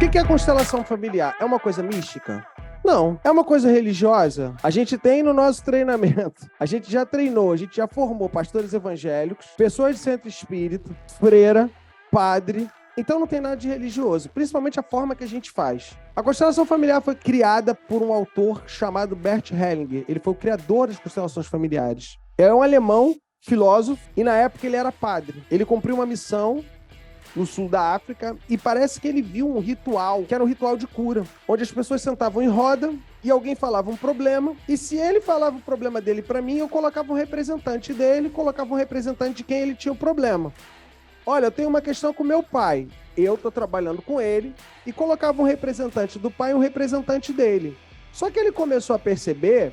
que é a constelação familiar? É uma coisa mística? Não. É uma coisa religiosa? A gente tem no nosso treinamento. A gente já treinou, a gente já formou pastores evangélicos, pessoas de centro espírita, freira, padre. Então não tem nada de religioso, principalmente a forma que a gente faz. A constelação familiar foi criada por um autor chamado Bert Hellinger. Ele foi o criador das constelações familiares. É um alemão, filósofo, e na época ele era padre. Ele cumpriu uma missão no sul da África, e parece que ele viu um ritual, que era um ritual de cura, onde as pessoas sentavam em roda e alguém falava um problema, e se ele falava o problema dele para mim, eu colocava um representante dele, colocava um representante de quem ele tinha o problema. Olha, eu tenho uma questão com meu pai, eu tô trabalhando com ele, e colocava um representante do pai e um representante dele. Só que ele começou a perceber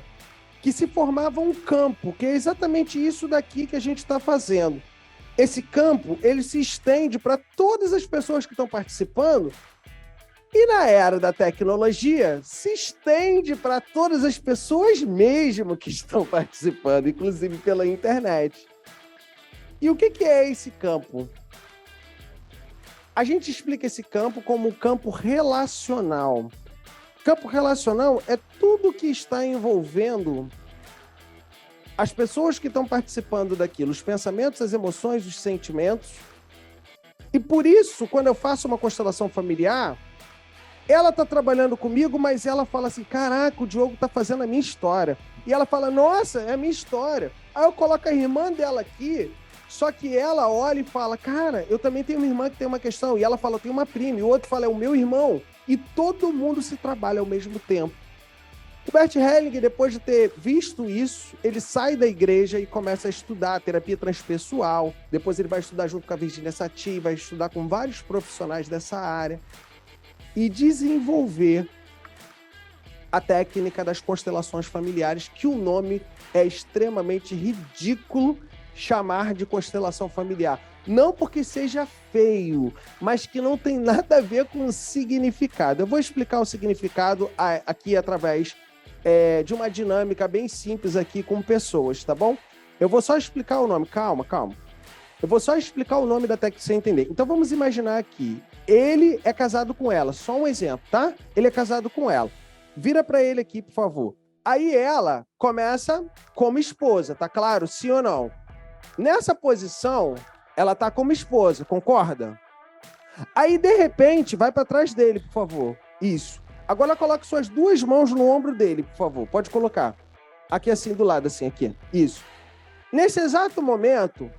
que se formava um campo, que é exatamente isso daqui que a gente está fazendo. Esse campo, ele se estende para todas as pessoas que estão participando, e na era da tecnologia, se estende para todas as pessoas mesmo que estão participando, inclusive pela internet. E o que é esse campo? A gente explica esse campo como um campo relacional. Campo relacional é tudo que está envolvendo as pessoas que estão participando daquilo, os pensamentos, as emoções, os sentimentos. E por isso, quando eu faço uma constelação familiar, ela está trabalhando comigo, mas ela fala assim, caraca, o Diogo está fazendo a minha história. E ela fala, nossa, é a minha história. Aí eu coloco a irmã dela aqui, só que ela olha e fala, cara, eu também tenho uma irmã que tem uma questão. E ela fala, eu tenho uma prima. E o outro fala, é o meu irmão. E todo mundo se trabalha ao mesmo tempo. O Bert Hellinger, depois de ter visto isso, ele sai da igreja e começa a estudar a terapia transpessoal. Depois ele vai estudar junto com a Virginia Satir, vai estudar com vários profissionais dessa área e desenvolver a técnica das constelações familiares, que o nome é extremamente ridículo chamar de constelação familiar. Não porque seja feio, mas que não tem nada a ver com o significado. Eu vou explicar o significado aqui através de uma dinâmica bem simples aqui com pessoas, tá bom? Eu vou só explicar o nome. Calma. Eu vou só explicar o nome da técnica pra você entender. Então vamos imaginar aqui. Ele é casado com ela. Só um exemplo, tá? Ele é casado com ela. Vira para ele aqui, por favor. Aí ela começa como esposa, tá claro? Sim ou não? Nessa posição, ela tá como esposa, concorda? Aí, de repente, vai para trás dele, por favor. Isso. Agora coloque suas duas mãos no ombro dele, por favor. Pode colocar. Aqui assim, do lado, assim, aqui. Isso. Nesse exato momento,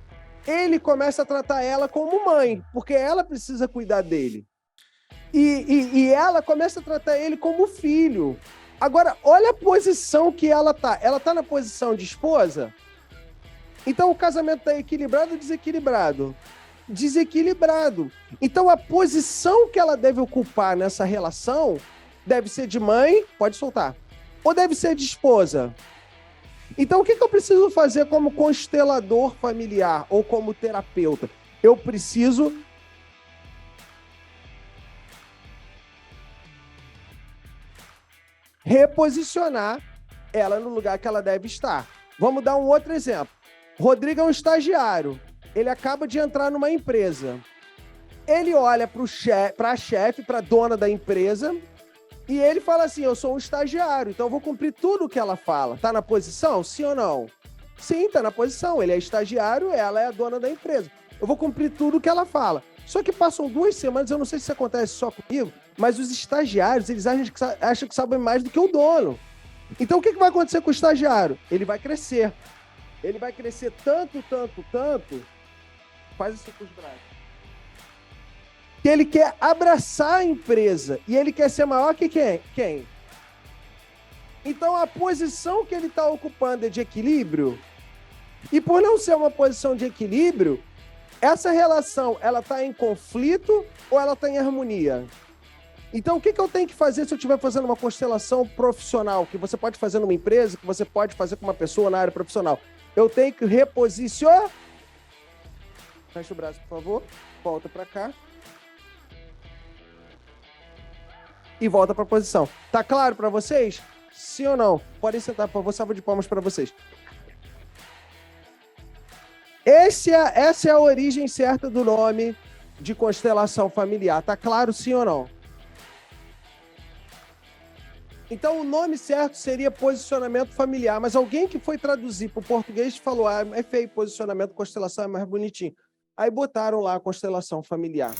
ele começa a tratar ela como mãe, porque ela precisa cuidar dele. E ela começa a tratar ele como filho. Agora, olha a posição que ela tá. Ela tá na posição de esposa? Então, o casamento tá equilibrado ou desequilibrado? Desequilibrado. Então, a posição que ela deve ocupar nessa relação deve ser de mãe, pode soltar, ou deve ser de esposa. Então, o que eu preciso fazer como constelador familiar ou como terapeuta? Eu preciso reposicionar ela no lugar que ela deve estar. Vamos dar um outro exemplo. Rodrigo é um estagiário. Ele acaba de entrar numa empresa. Ele olha para a chefe, para a dona da empresa, e ele fala assim, eu sou um estagiário, então eu vou cumprir tudo o que ela fala. Tá na posição? Sim ou não? Sim, tá na posição. Ele é estagiário, ela é a dona da empresa. Eu vou cumprir tudo o que ela fala. Só que passam 2 semanas, eu não sei se isso acontece só comigo, mas os estagiários, eles acham que sabem mais do que o dono. Então o que vai acontecer com o estagiário? Ele vai crescer. Ele vai crescer tanto, faz isso com os braços, que ele quer abraçar a empresa e ele quer ser maior que quem? Então a posição que ele está ocupando é de equilíbrio, e por não ser uma posição de equilíbrio, essa relação, ela está em conflito ou ela está em harmonia? Então o que eu tenho que fazer se eu estiver fazendo uma constelação profissional, que você pode fazer numa empresa, que você pode fazer com uma pessoa na área profissional? Eu tenho que reposicionar. Fecha o braço, por favor. Volta para cá. E volta para a posição. Tá claro para vocês? Sim ou não? Podem sentar, por favor. Salva de palmas para vocês. Essa é a origem certa do nome de constelação familiar. Tá claro, sim ou não? Então, o nome certo seria posicionamento familiar, mas alguém que foi traduzir para o português falou, é feio posicionamento, constelação é mais bonitinho. Aí botaram lá a constelação familiar.